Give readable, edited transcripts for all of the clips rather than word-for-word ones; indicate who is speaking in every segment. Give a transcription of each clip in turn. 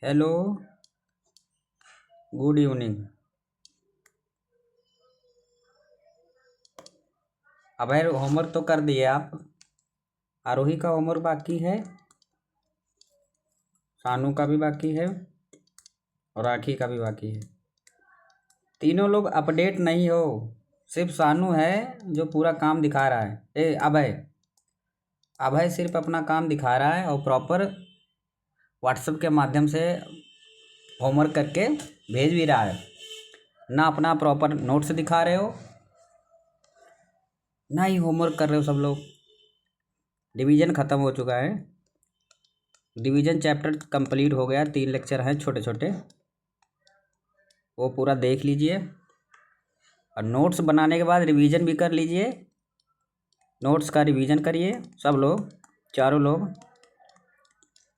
Speaker 1: Hello, good evening. अब यार homework तो कर दिए आप। आरोही का होमवर्क बाकी है, सानू का भी बाकी है और राखी का भी बाकी है। तीनों लोग अपडेट नहीं हो, सिर्फ सानू है जो पूरा काम दिखा रहा है। अभय अभय सिर्फ अपना काम दिखा रहा है और प्रॉपर व्हाट्सएप के माध्यम से होमवर्क करके भेज भी रहा है। ना अपना प्रॉपर नोट्स दिखा रहे हो, ना ही होमवर्क कर रहे हो सब लोग। डिवीज़न ख़त्म हो चुका है, डिवीज़न चैप्टर कंप्लीट हो गया। 3 लेक्चर हैं छोटे छोटे, वो पूरा देख लीजिए और नोट्स बनाने के बाद रिवीजन भी कर लीजिए। नोट्स का रिवीजन करिए सब लोग, चारों लोग।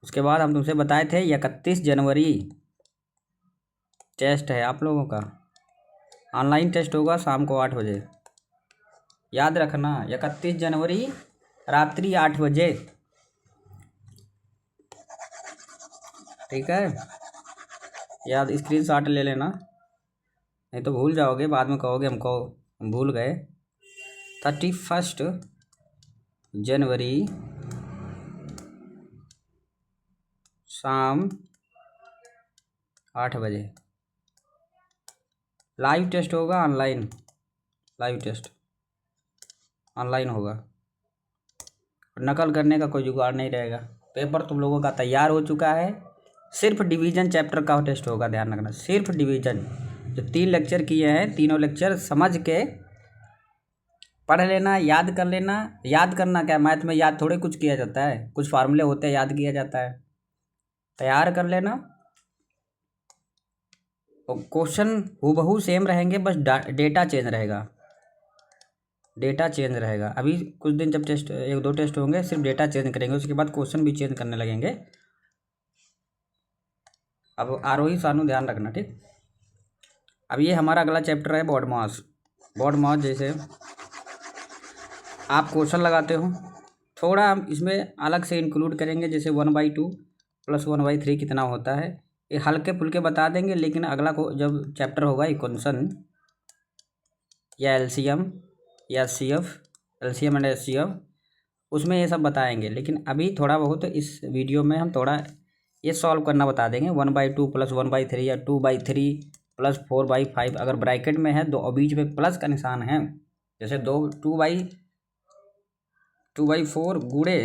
Speaker 1: उसके बाद हम तुमसे बताए थे 31 जनवरी टेस्ट है आप लोगों का। ऑनलाइन टेस्ट होगा शाम को 8 बजे, याद रखना। 31 जनवरी रात्रि 8 बजे, ठीक है? याद स्क्रीनशॉट ले लेना, नहीं तो भूल जाओगे, बाद में कहोगे हमको हम भूल गए। 31 जनवरी शाम 8 बजे लाइव टेस्ट होगा। ऑनलाइन लाइव टेस्ट ऑनलाइन होगा, नकल करने का कोई जुगाड़ नहीं रहेगा। पेपर तुम लोगों का तैयार हो चुका है, सिर्फ डिवीज़न चैप्टर का टेस्ट होगा। ध्यान रखना, सिर्फ डिवीज़न। जो 3 लेक्चर किए हैं, तीनों लेक्चर समझ के पढ़ लेना, याद कर लेना। याद करना क्या, मैथ में याद थोड़े कुछ किया जाता है, कुछ फार्मूले होते हैं याद किया जाता है। तैयार कर लेना। और क्वेश्चन हूबहू सेम रहेंगे, बस डेटा चेंज रहेगा। डेटा चेंज रहेगा। अभी कुछ दिन जब टेस्ट 1-2 टेस्ट होंगे, सिर्फ डेटा चेंज करेंगे, उसके बाद क्वेश्चन भी चेंज करने लगेंगे। अब आरोही सानू ध्यान रखना, ठीक? अब ये हमारा अगला चैप्टर है बॉड मास। बॉड मास जैसे आप क्वेश्चन लगाते हो, थोड़ा हम इसमें अलग से इंक्लूड करेंगे। जैसे 1/2 + 1/3 कितना होता है, ये हल्के फुल्के बता देंगे। लेकिन अगला को जब चैप्टर होगा इक्वेशन या एलसीएम या एचसीएफ, एलसीएम एंड एचसीएफ, उसमें ये सब बताएंगे। लेकिन अभी थोड़ा बहुत इस वीडियो में हम थोड़ा ये सॉल्व करना बता देंगे। 1/2 + 1/3 या 2/3 + 4/5। अगर ब्रैकेट में है और बीच में प्लस का निशान है, जैसे 2/4 गुणे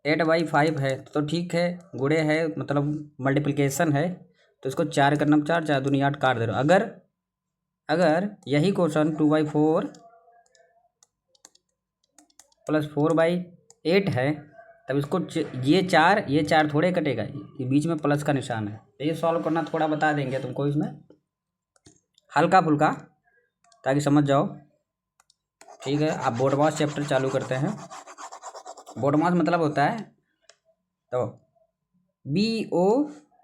Speaker 1: 8/5 है तो ठीक है, गुणे है मतलब मल्टीप्लिकेशन है, तो इसको 4 करना, 4 4 दूनी 8 काट दे रहा। अगर यही क्वेश्चन 2/4 + 4/8 है, तब इसको ये चार थोड़े कटेगा, ये बीच में प्लस का निशान है। तो ये सॉल्व करना थोड़ा बता देंगे तुमको इसमें, हल्का फुल्का, ताकि समझ जाओ, ठीक है? आप बोर्ड मास चैप्टर चालू करते हैं। बोर्ड मास मतलब होता है, तो BODMAS,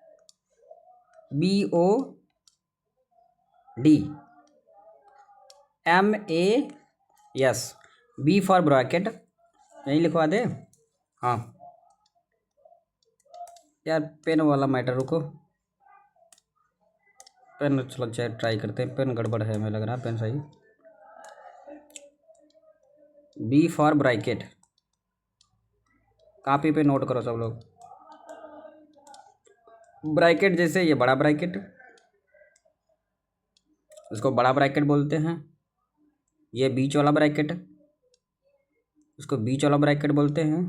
Speaker 1: बी फॉर ब्रैकेट, यही लिखवा दे। हाँ यार, पेन वाला मैटर, रुको, पेन चलो चाहे ट्राई करते हैं। पेन गड़बड़ है, हमें लग रहा है पेन सही। बी फॉर ब्रैकेट, कॉपी पे नोट करो सब लोग। ब्रैकेट जैसे ये बड़ा ब्रैकेट, इसको बड़ा ब्रैकेट बोलते हैं। ये बीच वाला ब्रैकेट, इसको बीच वाला ब्रैकेट बोलते हैं।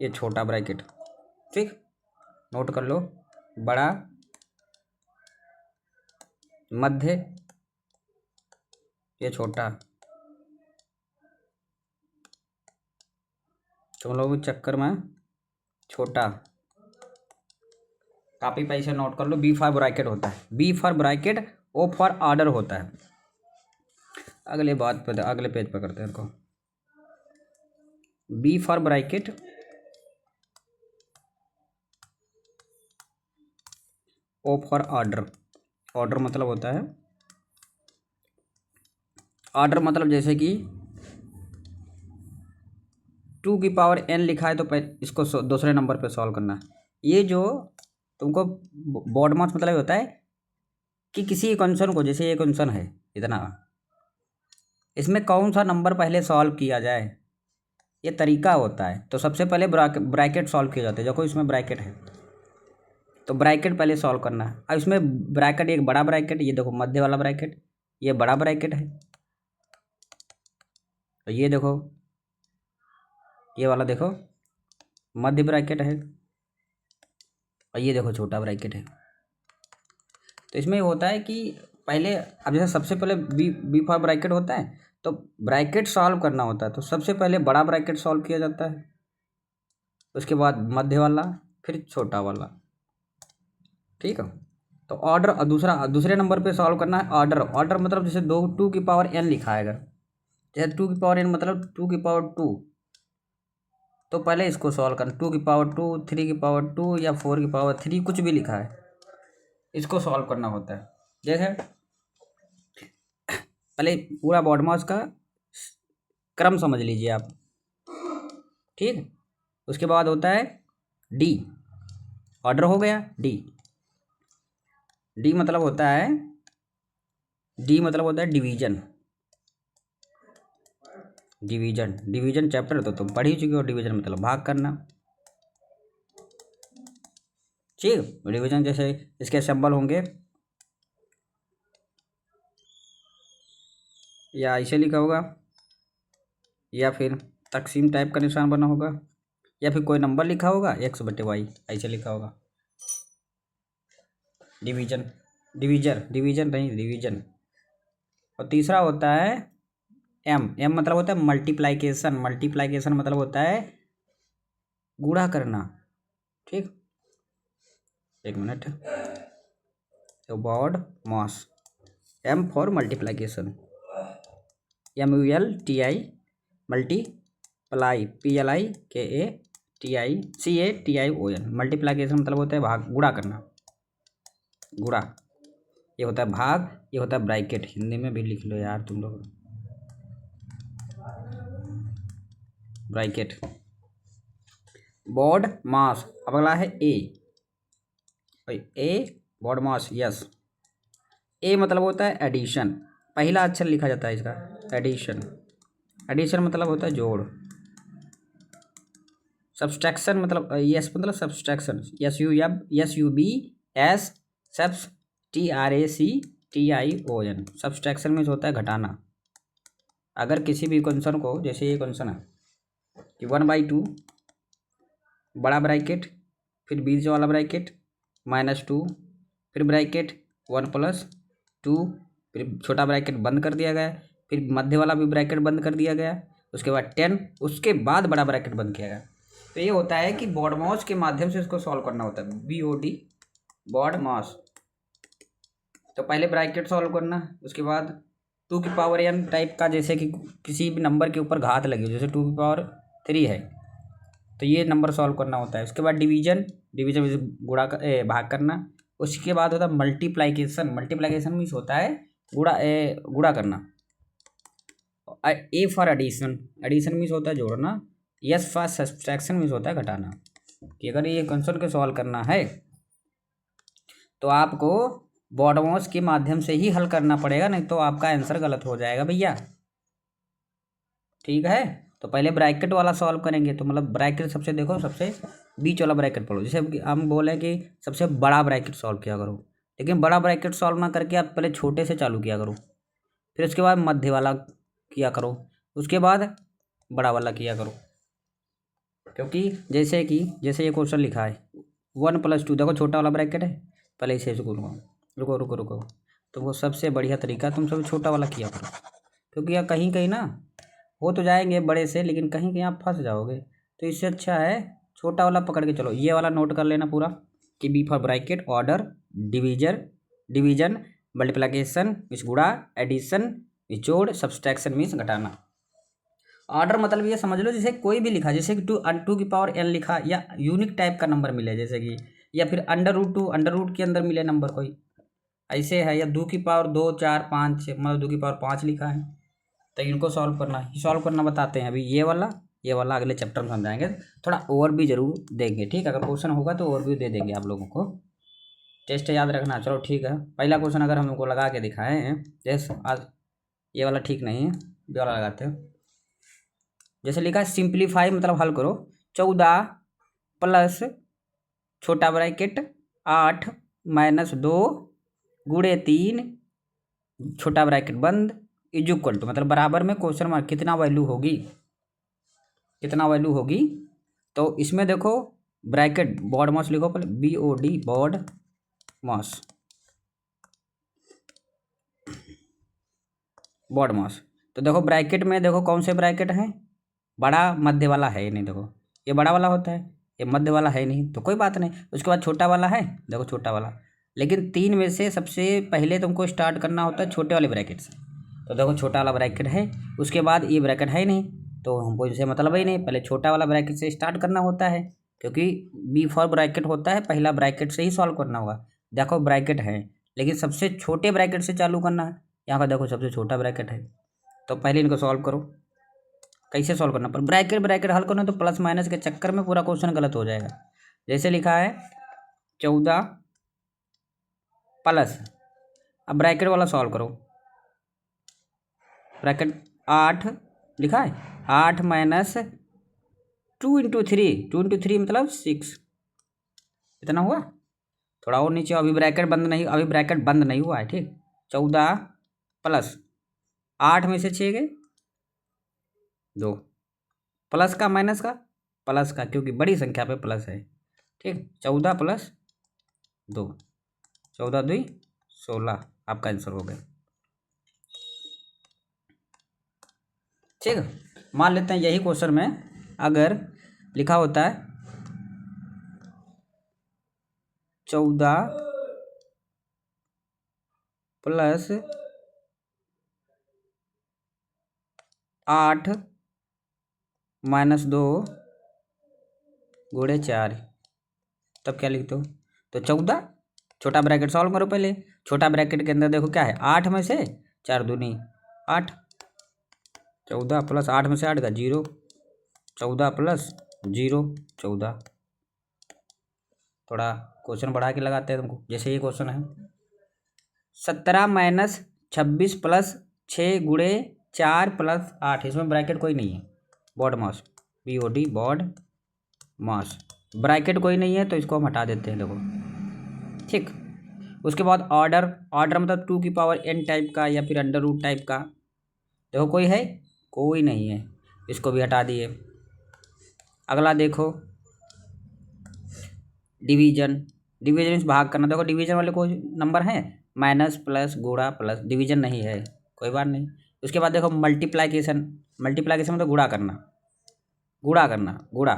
Speaker 1: ये छोटा ब्रैकेट, ठीक? नोट कर लो, बड़ा, मध्य, ये छोटा। तुम लोग चक्कर में छोटा, कॉपी पे से नोट कर लो। बी फॉर ब्रैकेट होता है, B for bracket, O for order होता है। अगले पेज पर करते हैं इनको। B for bracket, O for order. Order मतलब होता है, ऑर्डर मतलब जैसे कि 2 की पावर n लिखा है तो इसको दूसरे नंबर पे सॉल्व करना है। ये जो तुमको बॉड मास मतलब होता है कि किसी क्वेश्चन को, जैसे ये क्वेश्चन है इतना, इसमें कौन सा नंबर पहले सॉल्व किया जाए, ये तरीका होता है। तो सबसे पहले ब्रैकेट सॉल्व किए जाते हैं। देखो इसमें ब्रैकेट है तो ब्रैकेट पहले सॉल्व करना है। अब इसमें ब्रैकेट, एक बड़ा ब्रैकेट, ये देखो मध्य वाला ब्रैकेट, ये बड़ा ब्रैकेट है, तो ये देखो ये वाला देखो मध्य ब्रैकेट है, और ये देखो छोटा ब्रैकेट है। तो इसमें होता है कि पहले, अब जैसे सबसे पहले बी फॉर ब्रैकेट होता है तो ब्रैकेट सॉल्व करना होता है, तो सबसे पहले बड़ा ब्रैकेट सॉल्व किया जाता है, उसके बाद मध्य वाला, फिर छोटा वाला। ठीक है, तो ऑर्डर, दूसरे नंबर पे सॉल्व करना है ऑर्डर मतलब जैसे 2 की पावर n लिखा है, अगर जैसे 2 की पावर n मतलब 2 की पावर 2, तो पहले इसको सॉल्व करना। 2 की पावर 2, 3 की पावर 2 या 4 की पावर 3, कुछ भी लिखा है, इसको सॉल्व करना होता है। जैसे पहले पूरा बॉड मास का क्रम समझ लीजिए आप। ठीक, उसके बाद होता है डी, ऑर्डर हो गया। डी मतलब होता है डिवीजन। डिवीजन चैप्टर तो तुम पढ़ ही चुके हो। डिवीजन मतलब भाग करना। ठीक, डिवीजन जैसे इसके सिंबल होंगे, या ऐसे लिखा होगा, या फिर तकसीम टाइप का निशान बना होगा, या फिर कोई नंबर लिखा होगा x/y, ऐसे लिखा होगा। डिवीजन नहीं, डिवीजन। और तीसरा होता है एम मतलब होता है मल्टीप्लाइकेशन मतलब होता है गुणा करना। ठीक, एक मिनट, तो BODMAS, M for multiplication, MULTI multiply, PLICATION, multiplication मतलब होता है भाग, गुणा करना, गुणा। ये होता है भाग, ये होता है ब्रैकेट। हिंदी में भी लिख लो यार तुम लोग, ब्रैकेट। बॉड मास, अब अगला है ए बॉड मास, यस। ए मतलब होता है एडिशन, पहला अक्षर लिखा जाता है इसका, एडिशन मतलब होता है जोड़। सब्सट्रैक्शन मतलब यस मतलब subtraction, SUBS, subs, TRACTION, subtraction में होता है घटाना। अगर किसी भी क्वेश्चन को, जैसे ये क्वेश्चन है कि 1/2 बड़ा ब्रैकेट, फिर बीच वाला ब्रैकेट -2, फिर ब्रैकेट 1+2, फिर छोटा ब्रैकेट बंद कर दिया गया, फिर मध्य वाला भी ब्रैकेट बंद कर दिया गया, उसके बाद 10, उसके बाद बड़ा ब्रैकेट बंद किया गया। तो ये होता है कि बॉड मास के माध्यम से इसको सॉल्व करना होता है, BOD बॉड मास। तो पहले ब्रैकेट सॉल्व करना, उसके बाद 2 की पावर n टाइप का, जैसे कि किसी भी नंबर के ऊपर घात लगी हो, जैसे 2 की पावर 3 है तो ये नंबर सॉल्व करना होता है। उसके बाद डिवीजन गुणा भाग करना। उसके बाद होता है मल्टीप्लाइकेशन मीन्स होता है गुणा करना। ए फॉर एडिशन मीन्स होता है जोड़ना। यस फॉर सब्सट्रैक्शन मीन्स होता है घटाना। कि अगर ये क्वेश्चन को सॉल्व करना है तो आपको बॉड मास के माध्यम से ही हल करना पड़ेगा, नहीं तो आपका आंसर गलत हो जाएगा भैया। ठीक है, तो पहले ब्रैकेट वाला सॉल्व करेंगे। तो मतलब ब्रैकेट सबसे देखो, सबसे बीच वाला ब्रैकेट पढ़ो। जैसे हम बोले कि सबसे बड़ा ब्रैकेट सॉल्व किया करो, लेकिन बड़ा ब्रैकेट सॉल्व ना करके आप पहले छोटे से चालू किया करो, फिर उसके बाद मध्य वाला किया करो, उसके बाद बड़ा वाला किया करो। क्योंकि जैसे ये क्वेश्चन लिखा है 1+2, देखो छोटा वाला ब्रैकेट है, पहले इसे रुको। तो वो सबसे बढ़िया तरीका, तुम सब छोटा वाला किया करो। क्योंकि यार कहीं कहीं ना हो तो जाएंगे बड़े से, लेकिन कहीं कहीं आप फंस जाओगे। तो इससे अच्छा है छोटा वाला पकड़ के चलो। ये वाला नोट कर लेना पूरा कि B for bracket, order, division, multiplication means गुणा, एडिशन मीन्स जोड़, सब्सट्रैक्शन मीन्स घटाना। ऑर्डर मतलब ये समझ लो जैसे कोई भी लिखा, जैसे कि 2 की पावर n लिखा, या यूनिक टाइप का नंबर मिले, जैसे कि, या फिर √2 अंडर रूट के अंदर मिले नंबर कोई ऐसे है, या 2 की पावर 2, 4, 5, 6 मतलब 2 की पावर 5 लिखा है। तो इनको सॉल्व करना बताते हैं अभी। ये वाला अगले चैप्टर में समझाएंगे, थोड़ा ओवरव्यू जरूर देंगे। ठीक, अगर क्वेश्चन होगा तो ओवरव्यू दे देंगे आप लोगों को। टेस्ट याद रखना। चलो ठीक है, पहला क्वेश्चन अगर हमको लगा के दिखाए हैं, जैसे आज ये वाला ठीक नहीं है, ये वाला लगाते हैं। जैसे लिखा है सिंप्लीफाई मतलब हल करो, 14 प्लस छोटा ब्रैकेट 8 माइनस 2 गुणे 3 छोटा ब्रैकेट बंद इज इक्वल टू, मतलब बराबर में क्वेश्चन मार्क कितना वैल्यू होगी, कितना वैल्यू होगी। तो इसमें देखो ब्रैकेट बॉड मास लिखो पहले, BOD बॉड मास, बॉड मास। तो देखो ब्रैकेट में देखो कौन से ब्रैकेट हैं, बड़ा मध्य वाला है नहीं, देखो ये बड़ा वाला होता है, ये मध्य वाला है नहीं, तो कोई बात नहीं। उसके बाद छोटा वाला है, देखो छोटा वाला, लेकिन तीन में से सबसे पहले तुमको स्टार्ट करना होता है छोटे वाले ब्रैकेट से। तो देखो छोटा वाला ब्रैकेट है, उसके बाद ये ब्रैकेट है नहीं, तो हमको इसे मतलब ही नहीं, पहले छोटा वाला ब्रैकेट से स्टार्ट करना होता है, क्योंकि बी फॉर ब्रैकेट होता है, पहला ब्रैकेट से ही सॉल्व करना होगा। देखो ब्रैकेट है, लेकिन सबसे छोटे ब्रैकेट से चालू करना है, यहाँ पर देखो सबसे छोटा ब्रैकेट है, तो पहले इनको सॉल्व करो। कैसे सॉल्व करना, पर ब्रैकेट ब्रैकेट हल करना, तो प्लस माइनस के चक्कर में पूरा क्वेश्चन गलत हो जाएगा। जैसे लिखा है 14 प्लस, अब ब्रैकेट वाला सॉल्व करो, ब्रैकेट 8 लिखा है, 8 माइनस 2 इंटू थ्री मतलब 6, इतना हुआ। थोड़ा और नीचे, अभी ब्रैकेट बंद नहीं, अभी ब्रैकेट बंद नहीं हुआ है, ठीक। 14 प्लस 8 में से 6 गए 2, प्लस का माइनस का, प्लस का, क्योंकि बड़ी संख्या पे प्लस है, ठीक। 14 प्लस 2, 14 2 16, आपका आंसर हो गया, ठीक है। मान लेते हैं यही क्वेश्चन में अगर लिखा होता है 14 प्लस 8 माइनस 2 गुणे 4, तब क्या लिखते हो। तो 14, छोटा ब्रैकेट सॉल्व करो पहले, छोटा ब्रैकेट के अंदर देखो क्या है, 8 में से 4 दूनी 8, 14 प्लस 8 में से 8 का 0, 14 प्लस 0 14। थोड़ा क्वेश्चन बढ़ा के लगाते हैं तुमको, जैसे ये क्वेश्चन है 17 माइनस 26 प्लस 6 गुणे 4 प्लस 8, इसमें ब्रैकेट कोई नहीं है, बॉड मास BOD बॉड मास, ब्रैकेट कोई नहीं है तो इसको हम हटा देते हैं, देखो ठीक। उसके बाद ऑर्डर, ऑर्डर मतलब 2 की पावर n टाइप का या फिर अंडर रूट टाइप का, देखो कोई है, कोई नहीं है, इसको भी हटा दिए। अगला देखो डिवीजन, डिवीजन में भाग करना, देखो डिवीजन वाले कोई नंबर हैं, माइनस प्लस गुणा प्लस, डिवीजन नहीं है, कोई बात नहीं। उसके बाद देखो मल्टीप्लाइकेशन, मल्टीप्लाइकेशन मतलब गुणा करना, गुणा करना, गुणा,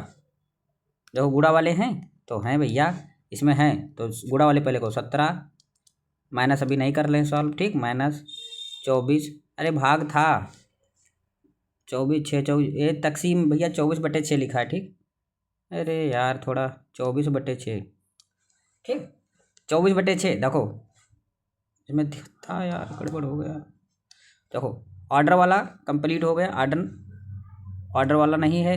Speaker 1: देखो गुणा वाले हैं तो हैं भैया, इसमें हैं तो गुणा वाले पहले को 17 माइनस अभी नहीं कर लें सॉल्व, ठीक, माइनस 24, अरे भाग था 24 6 24, ये तकसीम भैया 24/6 लिखा है, ठीक। अरे यार थोड़ा 24/6, ठीक, 24/6 देखो इसमें था यार, गड़बड़ हो गया। देखो ऑर्डर वाला कंप्लीट हो गया, ऑर्डर, ऑर्डर वाला नहीं है,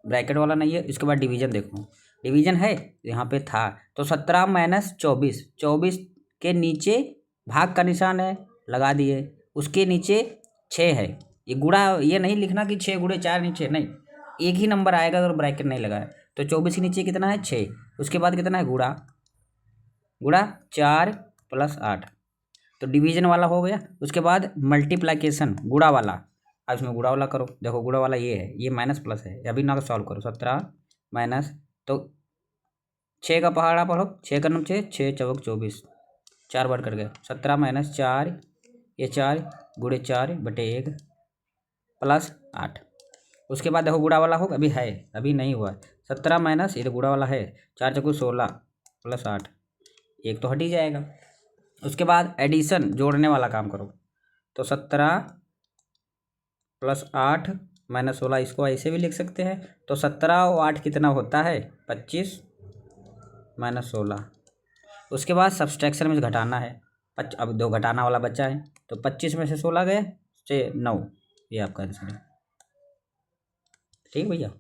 Speaker 1: ब्रैकेट वाला नहीं है। इसके बाद डिवीजन देखो, डिवीजन है यहाँ पे था, तो 17 माइनस 24, 24 के नीचे भाग का निशान है, लगा दिए, उसके नीचे 6 है, ये गुणा, ये नहीं लिखना कि 6 गुणे 4 नीचे, नहीं, एक ही नंबर आएगा अगर ब्रैकेट नहीं लगाया। तो 24 के नीचे कितना है 6, उसके बाद कितना है गुणा, गुणा 4 प्लस 8, तो डिवीजन वाला हो गया। उसके बाद मल्टीप्लाइकेशन गुणा वाला, अब इसमें गुणा वाला करो, देखो गुणा वाला ये है, ये माइनस प्लस है, अभी ना सॉल्व करो, 17 माइनस, तो 6 का पहाड़ा पढ़ो, 6 का नम 6 6 चौक 24, 4 बार कर गया, 17 माइनस 4, ये 4 गुणे 4/1 प्लस 8। उसके बाद देखो गुणा वाला होगा, अभी है, अभी नहीं हुआ, 17 माइनस, ये तो गुणा वाला है, 4 चौको 16 प्लस 8, एक तो हट ही जाएगा। उसके बाद एडिशन जोड़ने वाला काम करो, तो 17 प्लस 8 माइनस 16, इसको ऐसे भी लिख सकते हैं, तो 17 और 8 कितना होता है 25 माइनस 16। उसके बाद सब्सट्रैक्शन में घटाना है, अब 2 घटाना वाला बच्चा है, तो 25 में से 16 गए से 9, ये आपका आंसर है, ठीक भैया।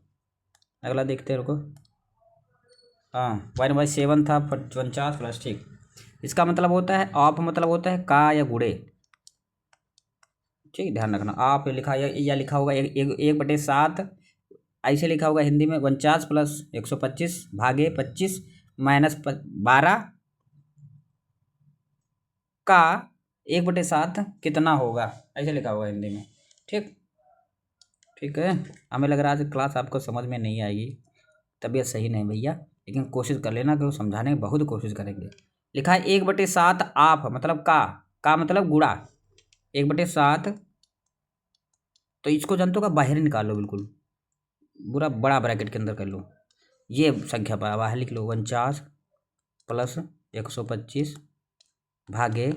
Speaker 1: अगला देखते हैं, रुको, हाँ 1/7 था 49 प्लस, ठीक। इसका मतलब होता है ऑफ, मतलब होता है का या गुड़े। ठीक, ध्यान रखना। आप लिखा या लिखा होगा 1/7, ऐसे लिखा होगा हिंदी में 49 प्लस 125 भागे 25 माइनस 12 का 1/7 कितना होगा, ऐसे लिखा होगा हिंदी में। ठीक, ठीक है। हमें लग रहा है आज क्लास आपको समझ में नहीं आएगी, तबीयत सही नहीं भैया, लेकिन कोशिश कर लेना कि वो समझाने की बहुत कोशिश करेंगे। लिखा है 1/7 आप, मतलब का मतलब गुणा 1/7। तो इसको जनतों का बाहर निकालो, बिल्कुल पूरा बड़ा ब्रैकेट के अंदर कर लो। ये संख्या बाहर लिख लो, 49 प्लस 125 भागे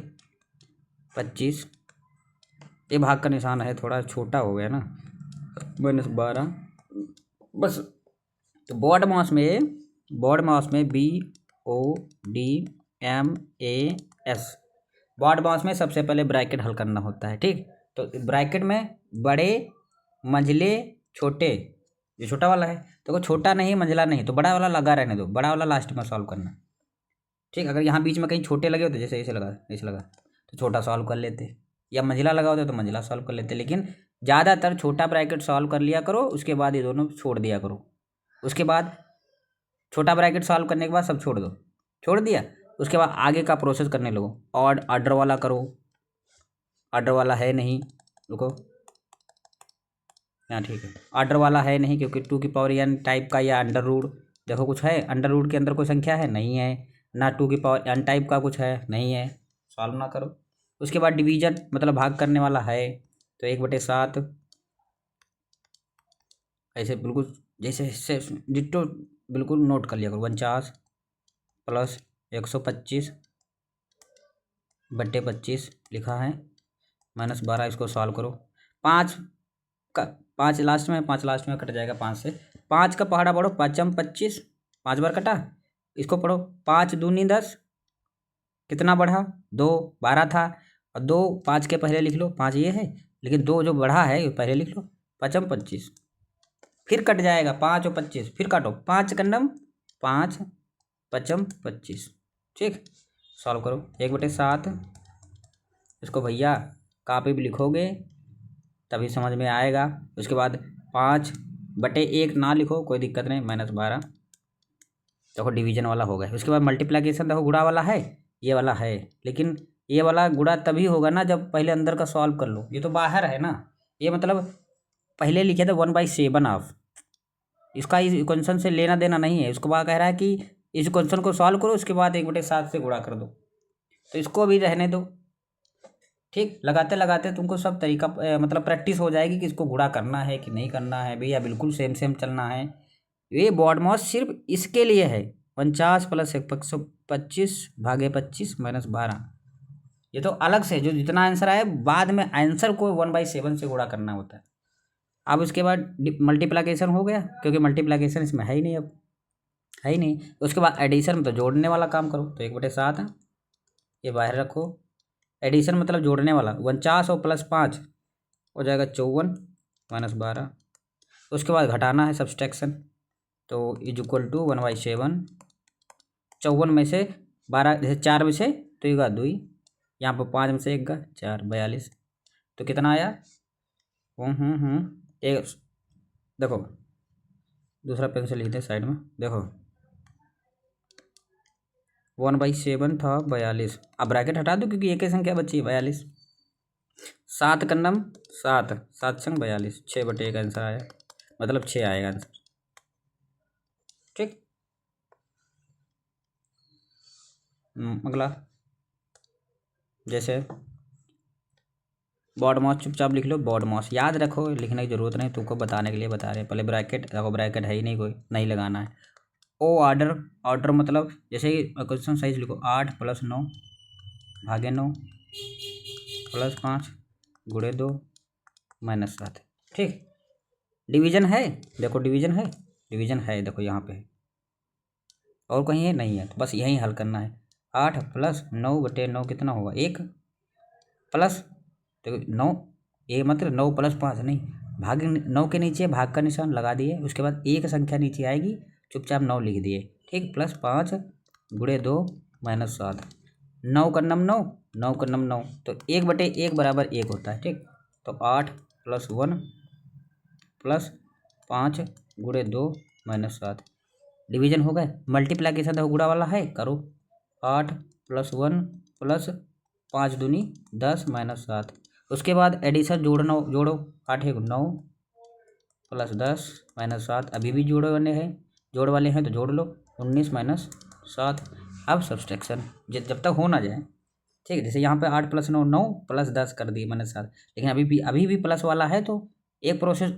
Speaker 1: 25। ये भाग का निशान है, थोड़ा छोटा हो गया ना, -12 बस। तो बॉड मास में BODMAS, बॉड मास में सबसे पहले ब्रैकेट हल करना होता है। ठीक, तो ब्रैकेट में बड़े, मंझले, छोटे। ये छोटा वाला है तो छोटा नहीं मंझला नहीं, तो बड़ा वाला लगा रहने दो, बड़ा वाला लास्ट में सॉल्व करना। ठीक, अगर यहाँ बीच में कहीं छोटे लगे होते, जैसे ऐसे लगा तो छोटा सॉल्व कर लेते, या मंझला लगा होता तो मंझला सॉल्व कर लेते, लेकिन ज़्यादातर छोटा ब्रैकेट सॉल्व कर लिया करो, उसके बाद ये दोनों छोड़ दिया करो। उसके बाद छोटा ब्रैकेट सॉल्व करने के बाद सब छोड़ दो, छोड़ दिया, उसके बाद आगे का प्रोसेस करने लगो। और ऑर्डर वाला करो, ऑर्डर वाला है नहीं, रुको यहाँ, ठीक है, ऑर्डर वाला है नहीं क्योंकि 2n टाइप का या अंडर रूट, देखो कुछ है अंडर रूट के अंदर कोई संख्या है नहीं है, ना 2n टाइप का कुछ है नहीं है, सॉल्व ना करो। उसके बाद डिवीजन मतलब भाग करने वाला है, तो 1/7 ऐसे बिल्कुल जैसे डिट्टो बिल्कुल नोट कर लिया करो। 49 प्लस 125/25 लिखा है, -12, इसको सॉल्व करो। 5 का 5 लास्ट में, 5 लास्ट में कट जाएगा 5 से, 5 का पहाड़ा पढ़ो, 5 25, 5 बार कटा, इसको पढ़ो 5 दूनी 10, कितना बढ़ा 2, 12 था, और 2 5 के पहले लिख लो, 5 ये है, लेकिन 2 जो बढ़ा है पहले लिख लो, 5 25, फिर कट जाएगा 5 और 25, फिर काटो 5 कन्नम 5 5 25। ठीक, सॉल्व करो 1/7, इसको भैया कॉपी भी लिखोगे तभी समझ में आएगा। उसके बाद 5/1 ना लिखो कोई दिक्कत नहीं, -12, देखो डिवीजन वाला हो गया। उसके बाद मल्टीप्लिकेशन, देखो गुणा वाला है, ये वाला है, लेकिन ये वाला गुणा तभी होगा ना जब पहले अंदर का सॉल्व कर लो, ये तो बाहर है ना, ये मतलब पहले लिखे थे 1/7 ऑफ, इसका इस इक्वेशन से लेना देना नहीं है। उसको बाद कह रहा है कि इस इक्वेशन को सॉल्व करो, उसके बाद 1/7 से गुणा कर दो, तो इसको भी रहने दो। ठीक, लगाते लगाते तुमको सब तरीका मतलब प्रैक्टिस हो जाएगी कि इसको गुणा करना है कि नहीं करना है भैया, बिल्कुल सेम सेम चलना है। ये बॉड मास सिर्फ इसके लिए है, 49 प्लस 125 भागे 25 -12, ये तो अलग से जो जितना आंसर आए बाद में आंसर को 1/7 से गुणा करना होता है। अब उसके बाद मल्टीप्लिकेशन हो गया, क्योंकि मल्टीप्लिकेशन इसमें है ही नहीं, अब है ही नहीं। उसके बाद एडिशन में तो जोड़ने वाला काम करो, तो 1/7 है, ये बाहर रखो। एडिशन मतलब जोड़ने वाला, 49 और +5 हो जाएगा 54 -12। उसके बाद घटाना है, सब्सट्रैक्शन, तो = 1/7। 54 में से 12, जैसे 4 में से तो ये 2, यहाँ पर 5 में से 1 4, 42, तो कितना आया? एक देखो, दूसरा पेंसिल लिखते हैं साइड में, देखो 1/7 था 42, अब ब्रैकेट हटा दो क्योंकि एक ही संख्या बची है 42, 7 कन्नम 7, 7 संग 42, 6/1 आंसर आया, मतलब 6 आएगा आंसर। ठीक, अगला जैसे बॉड मास चुपचाप लिख लो, बॉड मास याद रखो, लिखने की जरूरत नहीं, तुमको बताने के लिए बता रहे हैं। पहले ब्रैकेट देखो, ब्रैकेट है ही नहीं, कोई नहीं लगाना है। ओ ऑर्डर मतलब जैसे क्वेश्चन साइज लिखो, 8 + 9 भागे 9 + 5 गुणे 2 -7। ठीक, डिवीजन है, देखो डिवीजन है देखो यहाँ पे है, और कहीं है नहीं है, तो बस यहीं हल करना है। 8 + 9/9 कितना होगा? 1 प्लस, तो 9, ये मतलब 9 + 5 नहीं, भाग 9 के नीचे भाग का निशान लगा दिए, उसके बाद एक संख्या नीचे आएगी, चुपचाप 9 लिख दिए। ठीक, +5 गुणे 2 -7, 9 9 9 9 तो 1/1 बराबर 1 होता है। ठीक, तो 8 + 1 + 5 × 2 - 7 डिवीजन हो गए। मल्टीप्लाई देखो गुणा वाला है, करो 8 + 1 + 5 दूनी 10 - 7। उसके बाद एडिशन जोड़ो 8 1 9 + 10 - 7 अभी भी जोड़ वाले हैं तो जोड़ लो 19 - 7। अब सब्सट्रैक्शन जब तक हो ना जाए, ठीक है। जैसे यहाँ पे 8 + 9 9 + 10 कर दिए -7, लेकिन अभी भी प्लस वाला है तो एक प्रोसेस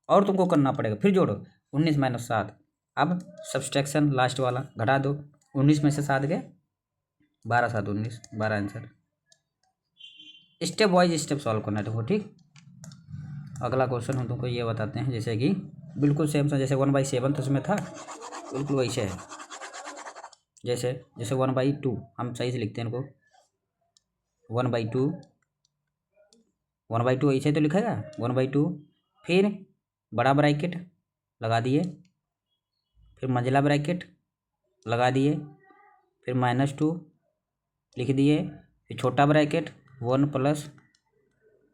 Speaker 1: और तुमको करना पड़ेगा, फिर जोड़ो 19 - 7। अब सब्सट्रैक्शन लास्ट वाला घटा दो, 19 में से 7 गए 12 7 19 12 answer. Step wise step solve करना है तुमको। ठीक, अगला क्वेश्चन हम तुमको ये बताते हैं, जैसे कि बिल्कुल सेम सा जैसे 1/7 उसमें था, बिल्कुल वैसे है। जैसे 1/2 हम सही से लिखते हैं इनको, 1/2 1/2 ऐसे तो लिखेगा 1/2, फिर बड़ा ब्रैकेट लगा दिए, फिर मंझला ब्रैकेट लगा दिए, फिर -2 लिख दिए, फिर छोटा ब्रैकेट 1 +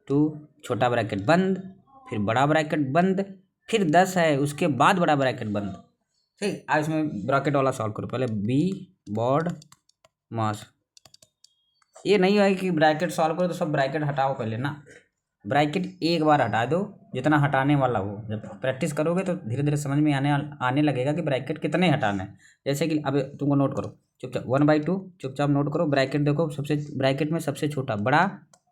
Speaker 1: 2 छोटा ब्रैकेट बंद, फिर बड़ा ब्रैकेट बंद, फिर 10 है उसके बाद बड़ा ब्रैकेट बंद। ठीक, आज इसमें ब्रैकेट वाला सॉल्व करो। पहले बी बॉड मास, ये नहीं है कि ब्रैकेट सॉल्व करो तो सब ब्रैकेट हटाओ पहले ना, ब्रैकेट एक बार हटा दो जितना हटाने वाला हो। जब प्रैक्टिस करोगे तो धीरे धीरे समझ में आने लगेगा कि ब्रैकेट कितने हटाने हैं। जैसे कि अब तुमको नोट करो चुपचाप 1/2 चुपचाप नोट करो। ब्रैकेट देखो, सबसे ब्रैकेट में सबसे छोटा बड़ा,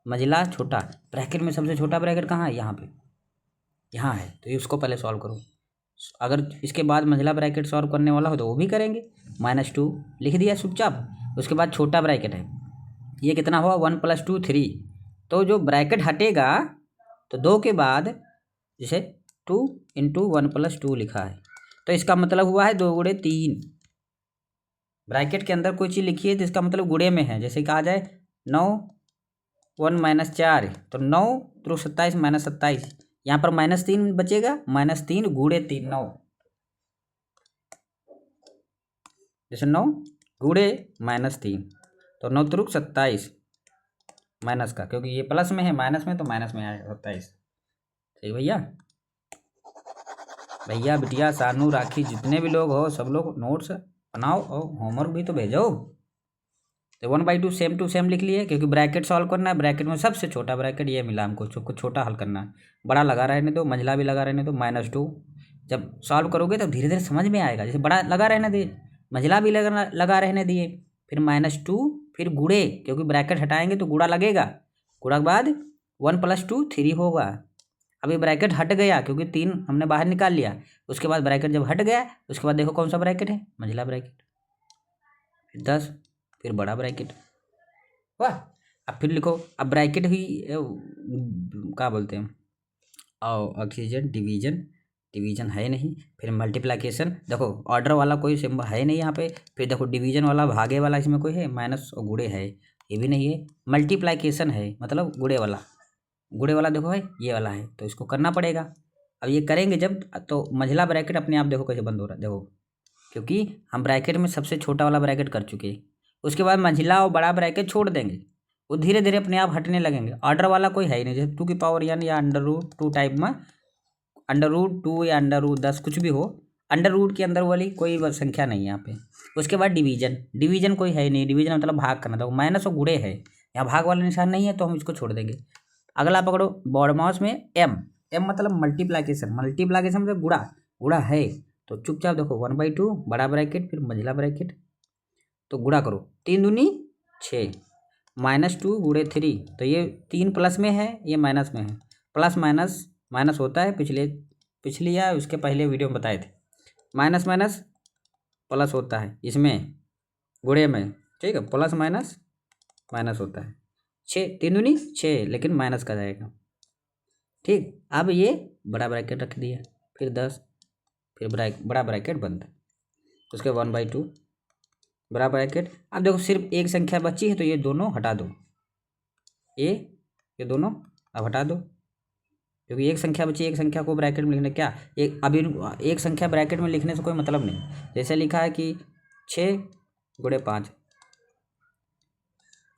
Speaker 1: मंझला छोटा, ब्रैकेट में सबसे छोटा ब्रैकेट कहाँ है? यहाँ पे, यहाँ है। तो ये उसको पहले सॉल्व करो। अगर इसके बाद मंझला ब्रैकेट सॉल्व करने वाला हो तो वो भी करेंगे। -2 लिख दिया चुपचाप। उसके बाद छोटा ब्रैकेट है, ये कितना हुआ 1 + 2 3। तो जो ब्रैकेट हटेगा तो 2 के बाद जैसे 2 × 1 + 2 लिखा है, तो इसका मतलब हुआ है 2 × 3। ब्रैकेट के अंदर कोई चीज़ लिखी है तो इसका मतलब गुणे में है। जैसे कहा जाए 9 1 - 4 तो 9 × 27 - 27, यहाँ पर -3 बचेगा, -3 × 3 9, जैसे 9 × -3 तो 9 × 27 माइनस का, क्योंकि ये प्लस में है माइनस में तो माइनस में आएगा 27। ठीक भैया, भैया बिटिया सानू राखी जितने भी लोग हो सब लोग नोट्स बनाओ और होमवर्क भी तो भेजो। तो 1/2 सेम टू सेम लिख लिए, क्योंकि ब्रैकेट सॉल्व करना है। ब्रैकेट में सबसे छोटा ब्रैकेट ये मिला हमको, कुछ छोटा हल करना है। बड़ा लगा रहने दो, मंझला भी लगा रहने दो, -2। जब सॉल्व करोगे तो धीरे धीरे समझ में आएगा। जैसे बड़ा लगा रहने दिए, मंझला भी लगा रहने दिए, फिर -2, फिर गुणे, क्योंकि ब्रैकेट हटाएंगे तो गुणा लगेगा। गुणा के बाद 1 + 2 3 होगा। अभी ब्रैकेट हट गया क्योंकि 3 हमने बाहर निकाल लिया। उसके बाद ब्रैकेट जब हट गया उसके बाद देखो कौन सा ब्रैकेट है, मंझला ब्रैकेट, फिर 10, फिर बड़ा ब्रैकेट। वाह, अब फिर लिखो। अब ब्रैकेट ही क्या बोलते हैं, और ऑक्सीजन डिवीजन है नहीं। फिर मल्टीप्लिकेशन, देखो ऑर्डर वाला कोई सिंबल है नहीं यहाँ पे। फिर देखो डिवीजन वाला, भागे वाला इसमें कोई है, माइनस और गुणे है, ये भी नहीं है। मल्टीप्लिकेशन है मतलब गुणे वाला देखो है, ये वाला है, तो इसको करना पड़ेगा। अब ये करेंगे जब, तो मंझला ब्रैकेट अपने आप देखो कैसे बंद हो रहा है, देखो, क्योंकि हम ब्रैकेट में सबसे छोटा वाला ब्रैकेट कर चुके हैं। उसके बाद मंझला और बड़ा ब्रैकेट छोड़ देंगे, वो धीरे धीरे अपने आप हटने लगेंगे। ऑर्डर वाला कोई है ही नहीं, जैसे 2 की पावर n या √2 टाइप में, √2 या √10 कुछ भी हो, अंडर रूट के अंदर वाली कोई संख्या नहीं है यहाँ पे। उसके बाद डिवीजन कोई है ही नहीं, डिवीजन मतलब भाग करना, तो माइनस और गुणे है, यहाँ भाग वाला निशान नहीं है तो हम इसको छोड़ देंगे। अगला पकड़ो बॉड मास में एम मतलब मल्टीप्लिकेशन मतलब गुणा है। तो चुपचाप देखो 1/2 बड़ा ब्रैकेट, फिर मंझला ब्रैकेट, तो गुणा करो 3 दूनी 6, -2 × 3, तो ये 3 प्लस में है, ये माइनस में है। प्लस माइनस होता है, पिछली या उसके पहले वीडियो में बताए थे। माइनस प्लस होता है इसमें गुणे में, ठीक है, प्लस माइनस होता है। 6 3 दूनी 6, लेकिन माइनस का जाएगा। ठीक, अब ये बड़ा ब्रैकेट रख दिया, फिर 10, फिर बड़ा ब्रैकेट बंद, उसके 1/2 बड़ा ब्रैकेट। अब देखो सिर्फ एक संख्या बची है तो ये दोनों हटा दो, ये दोनों अब हटा दो, क्योंकि एक संख्या बची, एक संख्या को ब्रैकेट में लिखने क्या, अभी एक संख्या ब्रैकेट में लिखने से कोई मतलब नहीं। जैसे लिखा है कि 6 × 5,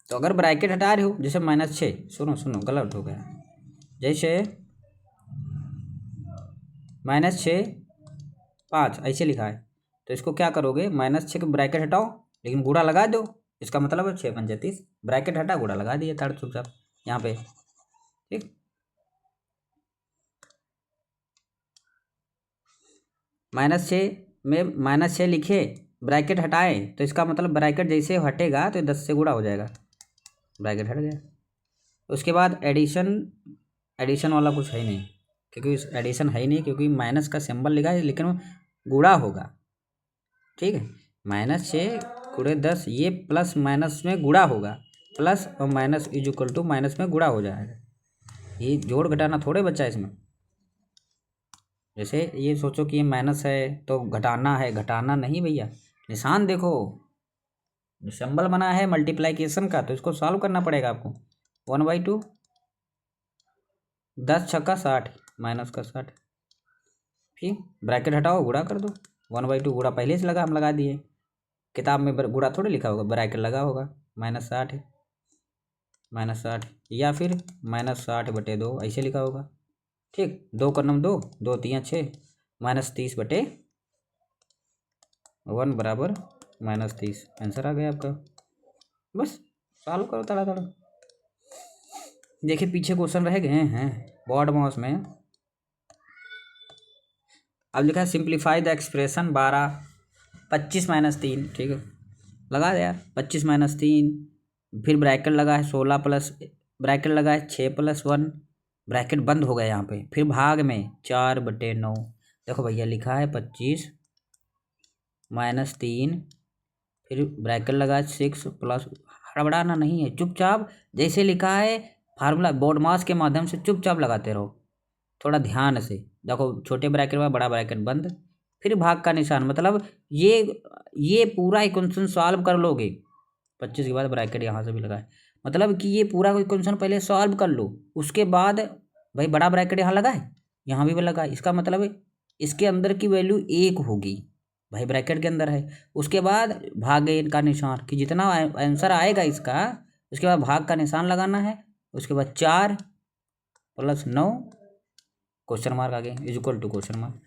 Speaker 1: तो अगर ब्रैकेट हटा रहे हो, जैसे -6, सुनो गलत हो गया, जैसे -6 5 ऐसे लिखा है, तो इसको क्या करोगे, -6 के ब्रैकेट हटाओ लेकिन गुणा लगा दो, इसका मतलब है 6 पंजे 30, ब्रैकेट हटा गुणा लगा दिए ताड़ चुपचाप यहाँ पे। ठीक, -6 में -6 लिखे, ब्रैकेट हटाए, तो इसका मतलब ब्रैकेट जैसे हटेगा तो 10 से गुणा हो जाएगा, ब्रैकेट हट गया। उसके बाद एडिशन वाला कुछ है ही नहीं, क्योंकि एडिशन है ही नहीं, क्योंकि माइनस का सिंबल लिखा है लेकिन गुणा होगा। ठीक है, -6 गुणे 10, ये प्लस माइनस में गुणा होगा, प्लस और minus is equal to minus में गुणा हो जाएगा, ये जोड़ घटाना थोड़े बचा है इसमें। जैसे ये सोचो कि ये माइनस है तो घटाना है, घटाना नहीं भैया, निशान देखो, सिंबल बना है मल्टीप्लाइकेशन का, तो इसको सॉल्व करना पड़ेगा आपको। 1/2, 10 छक्का 60, माइनस का 60, फिर ब्रैकेट हटाओ गुणा कर दो, 1/2 गुणा पहले से लगा, हम लगा दिए, किताब में गुणा थोड़ी लिखा होगा, ब्रैकेट लगा होगा, -60 है, -60, या फिर -60/2 ऐसे लिखा होगा। ठीक, 2 का नम 2, 2 3 6, -30/1 बराबर -30, आंसर आ गया आपका। बस सॉल्व करो तड़ा तड़ा। देखिए पीछे क्वेश्चन रह गए हैं बोर्ड माउस में। अब लिखा है सिंप्लीफाई द एक्सप्रेशन 25 - 3, ठीक है, लगा दे यार, 25 - 3, फिर ब्रैकेट लगा है 16 प्लस, ब्रैकेट लगा है 6 + 1, ब्रैकेट बंद हो गया यहाँ पे, फिर भाग में 4/9। देखो भैया लिखा है 25 - 3, फिर ब्रैकेट लगा है 6 प्लस, हड़बड़ाना नहीं है, चुपचाप जैसे लिखा है फार्मूला बोर्ड मास के माध्यम से चुपचाप लगाते रहो, थोड़ा ध्यान से देखो, छोटे ब्रैकेट में बड़ा ब्रैकेट बंद, फिर भाग का निशान, मतलब ये पूरा इक्वेशन सॉल्व कर लोगे, 25 के बाद ब्रैकेट यहाँ से भी लगा है, मतलब कि ये पूरा इक्वेशन पहले सॉल्व कर लो, उसके बाद भाई बड़ा ब्रैकेट यहाँ लगा है, यहाँ भी लगा है, इसका मतलब इसके अंदर की वैल्यू 1 होगी, भाई ब्रैकेट के अंदर है, उसके बाद भागे का निशान, कि जितना आंसर आएगा इसका, उसके बाद भाग का निशान लगाना है, उसके बाद 4 + 9 क्वेश्चन मार्क आगे is equal to question mark.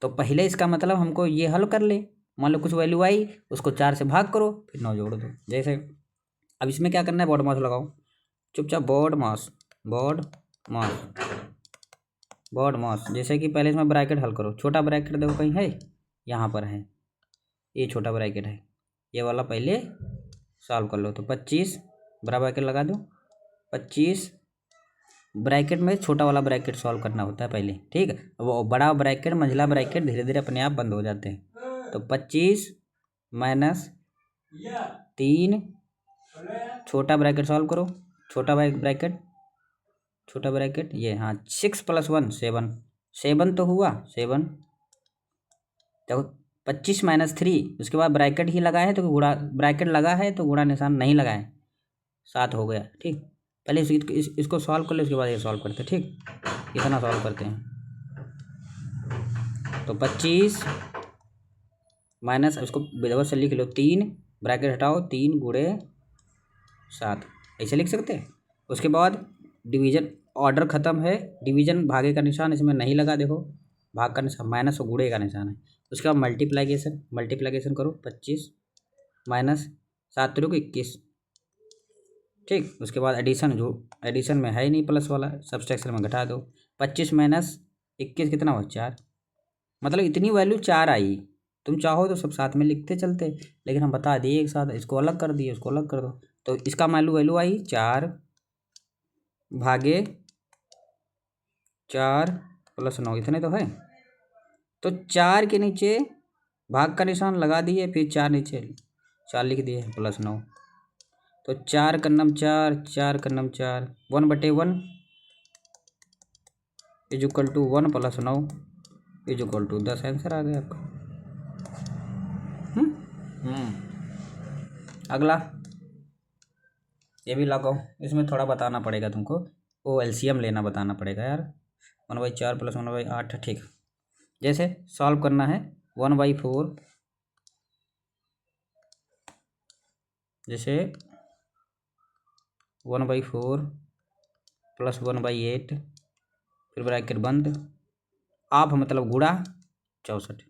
Speaker 1: तो पहले इसका मतलब हमको ये हल कर ले, मान लो कुछ वैल्यू आई, उसको 4 से भाग करो, फिर 9 जोड़ दो, जैसे अब इसमें क्या करना है, बोर्ड मास लगाओ चुपचाप, बोर्ड मास, जैसे कि पहले इसमें ब्रैकेट हल करो, छोटा ब्रैकेट देखो कहीं है, यहाँ पर है, ये छोटा ब्रैकेट है, ये वाला पहले सॉल्व कर लो, तो 25 बड़ा ब्रैकेट लगा दो, 25 ब्रैकेट में छोटा वाला ब्रैकेट सॉल्व करना होता है पहले, ठीक है, वो बड़ा ब्रैकेट मंझला ब्रैकेट धीरे धीरे अपने आप बंद हो जाते हैं, तो 25 - 3, छोटा ब्रैकेट सॉल्व करो, छोटा ब्रैकेट ये, हाँ 6 + 1 7, 7 तो हुआ 7, देखो 25 - 3, उसके बाद ब्रैकेट ही लगा है तो गुणा, ब्रैकेट लगा है तो गुणा निशान नहीं लगा है, 7 हो गया, ठीक, पहले इसको सॉल्व कर ले, उसके बाद ये सॉल्व करते हैं, ठीक, इतना सॉल्व करते हैं, तो 25 माइनस, इसको विधवत से लिख लो 3, ब्रैकेट हटाओ 3 × 7, ऐसे लिख सकते हैं। उसके बाद डिवीजन ऑर्डर ख़त्म है, डिवीजन भागे का निशान इसमें नहीं लगा, देखो भाग का निशान माइनस और गुणे का निशान है, उसके बाद मल्टीप्लाइकेशन करो, 25 - 7 × 21, ठीक, उसके बाद एडिशन, जो एडिशन में है ही नहीं प्लस वाला, सब्सट्रैक्शन में घटा दो, 25 - 21 कितना हुआ 4, मतलब इतनी वैल्यू 4 आई, तुम चाहो तो सब साथ में लिखते चलते, लेकिन हम बता दिए एक साथ, इसको अलग कर दिए, उसको अलग कर दो, तो इसका वैल्यू आई 4 भागे 4 + 9, इतने तो है, तो 4 के नीचे भाग का निशान लगा दिए, फिर 4 नीचे 4 लिख दिए +9, तो 4 × 4, 4 × 4, 1/1 is equal to 1 + 9 is equal to 10, answer आ गया आपका। अगला ये भी लगाओ, इसमें थोड़ा बताना पड़ेगा तुमको, वो एलसीएम लेना बताना पड़ेगा यार, 1/4 + 1/8, ठीक, जैसे सॉल्व करना है 1/4, जैसे 1/4 प्लस 1/8, फिर ब्रैकेट बंद, आप मतलब गुणा 64।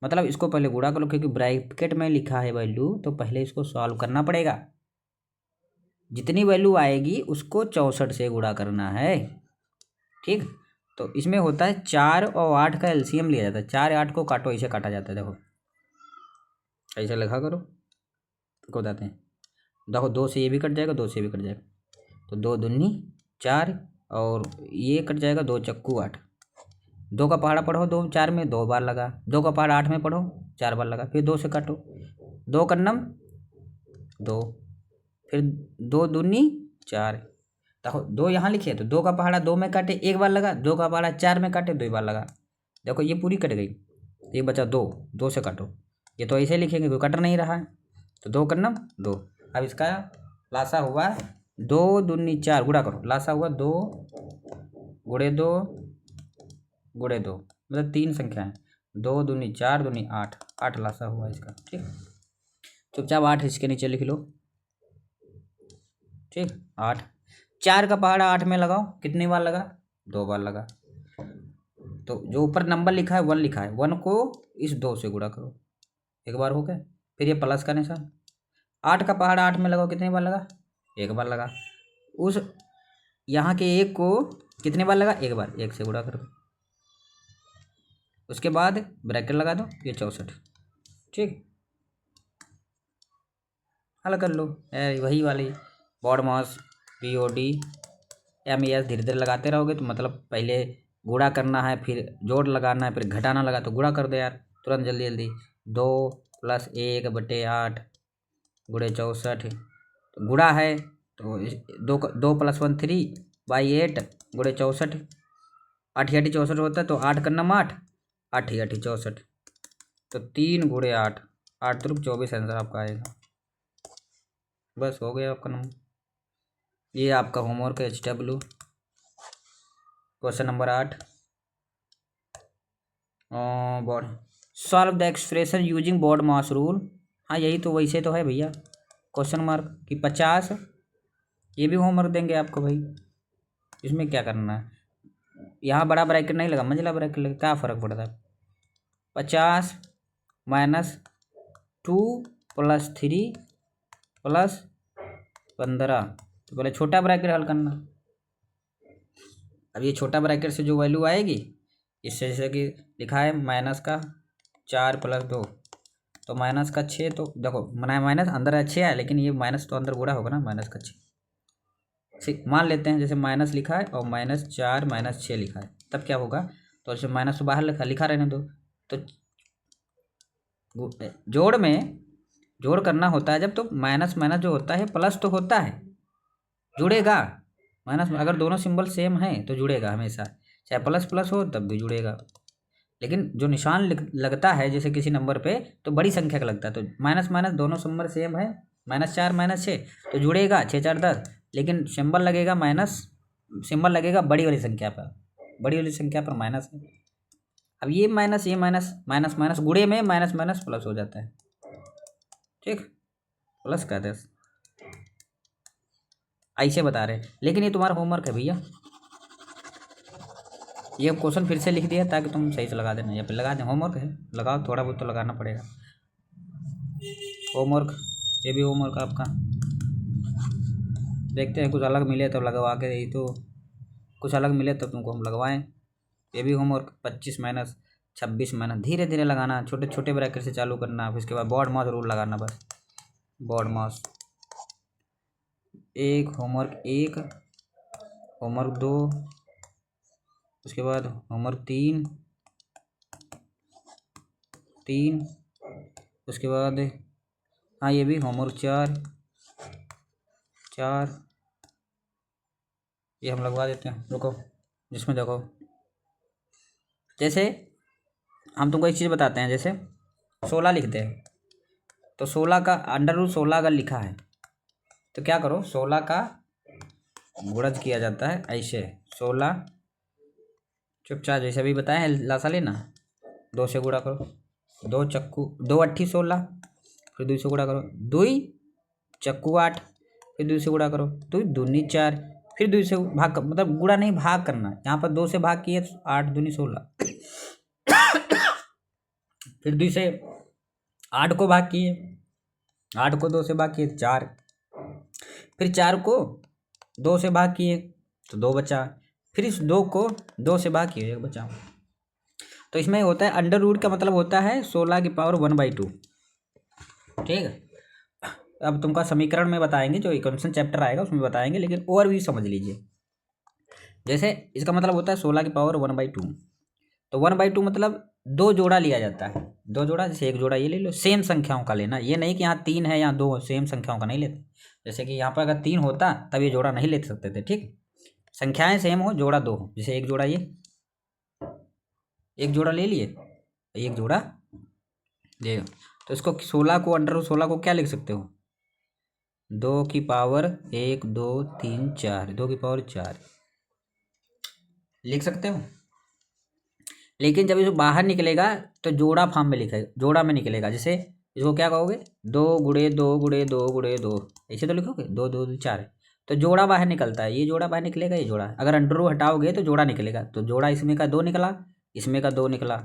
Speaker 1: मतलब इसको पहले गुणा करो, क्योंकि ब्रैकेट में लिखा है वैल्यू, तो पहले इसको सॉल्व करना पड़ेगा। जितनी वैल्यू आएगी उसको 64 से गुणा करना है। ठीक, तो इसमें होता है 4 और 8 का एलसीएम लिया जाता है। 4 8 को काटो, ऐसे काटा जाता है। देखो ऐसे लिखा करो, को बताते हैं। देखो 2 से ये भी कट जाएगा, 2 से भी कट जाएगा, तो 2 दूनी 4 और ये कट जाएगा, 2 चक्कू 8। 2 का पहाड़ा पढ़ो 2 4 में 2 बार लगा, 2 का पहाड़ा 8 में पढ़ो 4 बार लगा, फिर 2 से काटो, 2 कन्नम 2, फिर 2 दूनी 4। देखो 2 यहाँ लिखे, तो 2 का पहाड़ा 2 में काटे 1 बार लगा, 2 का पहाड़ा 4 में काटे 2 बार लगा। देखो ये पूरी कट गई, ये बचा 2, 2 से काटो। ये तो ऐसे लिखेंगे, कोई कट नहीं रहा है, तो 2 कन्नम 2। अब इसका लासा हुआ 2 दूनी 4, गुणा करो, लासा हुआ 2 गुणे 2 गुणे 2, मतलब 3 संख्या है। 2 दूनी 4 दूनी 8, 8 लासा हुआ इसका। ठीक, चुपचाप 8 इसके नीचे लिख लो। ठीक, 8, 4 का पहाड़ा 8 में लगाओ, कितनी बार लगा, 2 बार लगा। तो जो ऊपर नंबर लिखा है 1 लिखा है, 1 को इस 2 से गुणा करो, 1 बार हो गया, फिर ये प्लस का निशान। 8 का पहाड़ा 8 में लगाओ, कितनी बार लगा, 1 बार लगा। उस यहाँ के 1 को कितने बार लगा, 1 बार, 1 से गुणा कर दो, उसके बाद ब्रैकेट लगा दो, ये 64। ठीक, हल कर लो। वही वाली बॉड मास BOD MES धीरे धीरे लगाते रहोगे तो मतलब पहले गुणा करना है, फिर जोड़ लगाना है, फिर घटाना लगा, तो गुणा कर दो यार तुरंत, जल्दी जल्दी। 2 + 1/8 गुणे 64, तो गुणा है तो 2 + 1 3/8 गुणे 64, 8 8 64 होता है, तो 8 का नाम 8, 8 8 64, तो 3 गुणे 8, 8 त्रिक 24 आंसर आपका आएगा। बस हो गया आपका नंबर। ये आपका होमवर्क है HW, क्वेश्चन नंबर 8। बॉड solve the expression using BODMAS rule. हाँ यही तो, वैसे तो है भैया, क्वेश्चन मार्क कि 50, ये भी होमवर्क देंगे आपको भाई। इसमें क्या करना है, यहाँ बड़ा ब्रैकेट नहीं लगा, मंझला ब्रैकेट लगा, क्या फ़र्क पड़ता है। 50 - 2 + 3 + 15, तो पहले छोटा ब्रैकेट हल करना। अब ये छोटा ब्रैकेट से जो वैल्यू आएगी, इससे जैसे कि लिखा है -4 + 2, तो -6, तो देखो माइनस अंदर 6 है, लेकिन ये माइनस तो अंदर गुणा होगा ना, -6। ठीक, मान लेते हैं जैसे माइनस लिखा है और -4 -6 लिखा है, तब क्या होगा, तो जैसे माइनस तो बाहर लिखा रहने दो। तो जोड़ में जोड़ करना होता है जब, तो माइनस माइनस जो होता है प्लस तो होता है, जुड़ेगा। माइनस अगर दोनों सिंबल सेम हैं तो जुड़ेगा हमेशा, चाहे प्लस प्लस हो तब भी जुड़ेगा। लेकिन जो निशान लगता है जैसे किसी नंबर पे, तो बड़ी संख्या का लगता है, तो माइनस माइनस दोनों नंबर सेम है, -4 -6 तो जुड़ेगा, 6 4 10, लेकिन सिंबल लगेगा माइनस, सिंबल लगेगा बड़ी वाली संख्या पर, बड़ी वाली संख्या पर माइनस है। अब ये माइनस माइनस माइनस गुणे में माइनस माइनस प्लस हो जाता है। ठीक, प्लस का 10 ऐसे बता रहे हैं, लेकिन ये तुम्हारा होमवर्क है भैया। ये क्वेश्चन फिर से लिख दिया ताकि तुम सही से लगा देना, या फिर लगा दें, होमवर्क है, लगाओ, थोड़ा बहुत तो लगाना पड़ेगा होमवर्क। ये भी होमवर्क आपका, देखते हैं कुछ अलग मिले तब लगवा के, यही तो कुछ अलग मिले तब तुमको हम लगवाएं। ये भी होमवर्क 25 - 26 धीरे धीरे लगाना, छोटे छोटे ब्रैकेट से चालू करना, फिर उसके बाद बॉड मास रूल लगाना, बस बॉड मास। होमवर्क 1, होमवर्क 2, उसके बाद होमवर्क 3, उसके बाद हाँ ये भी होमवर्क 4, ये हम लगवा देते हैं, रुको। जिसमें देखो, जैसे हम तुमको एक चीज़ बताते हैं, जैसे 16 लिखते हैं, तो 16 का √16 अगर लिखा है तो क्या करो, 16 का गुणज किया जाता है ऐसे, 16 चुपचाप जैसे अभी बताए हैं, लासा लेना, 2 से गुणा करो, 2 चक्कू 2 8 16, फिर 2 से गुणा करो, 2 चक्कू 8, फिर 2 से गुणा करो, 2 दूनी 4, फिर 2 से भाग मतलब गुणा नहीं भाग करना, यहाँ पर 2 से भाग किए 8 दूनी 16, फिर 2 से 8 को भाग किए, 8 को 2 से भाग किए 4, फिर 4 को 2 से भाग किए तो 2 बचा, फिर इस 2 को 2 से भाग किए 1 बचा। तो इसमें होता है अंडर रूट का मतलब होता है 16 की पावर 1/2। ठीक है, अब तुमका समीकरण में बताएंगे, जो इक्वेशन चैप्टर आएगा उसमें बताएंगे, लेकिन और भी समझ लीजिए। जैसे इसका मतलब होता है 16 की पावर 1/2, तो 1/2 मतलब 2 जोड़ा लिया जाता है, 2 जोड़ा, जैसे 1 जोड़ा ये ले लो, सेम संख्याओं का लेना, ये नहीं कि यहाँ 3 है यहाँ 2, सेम संख्याओं का नहीं लेते। जैसे कि यहाँ पर अगर 3 होता तब ये जोड़ा नहीं ले सकते थे। ठीक, संख्याएं सेम हो, जोड़ा 2 हो, जैसे 1 जोड़ा, ये 1 जोड़ा ले लिए, 1 जोड़ा ले, तो इसको 16 को अंडर 16 को क्या लिख सकते हो, 2 की पावर 1 2 3 4, 2 की पावर 4 लिख सकते हो। लेकिन जब इसको बाहर निकलेगा तो जोड़ा फॉर्म में लिखेगा, जोड़ा में निकलेगा। जैसे इसको क्या कहोगे, 2 × 2 × 2 × 2, ऐसे तो लिखोगे, 2 2 2 4, तो जोड़ा बाहर निकलता है, ये जोड़ा बाहर निकलेगा, ये जोड़ा, अगर अंडर रूट हटाओगे तो जोड़ा निकलेगा, तो जोड़ा इसमें का 2 निकला, इसमें का 2 निकला,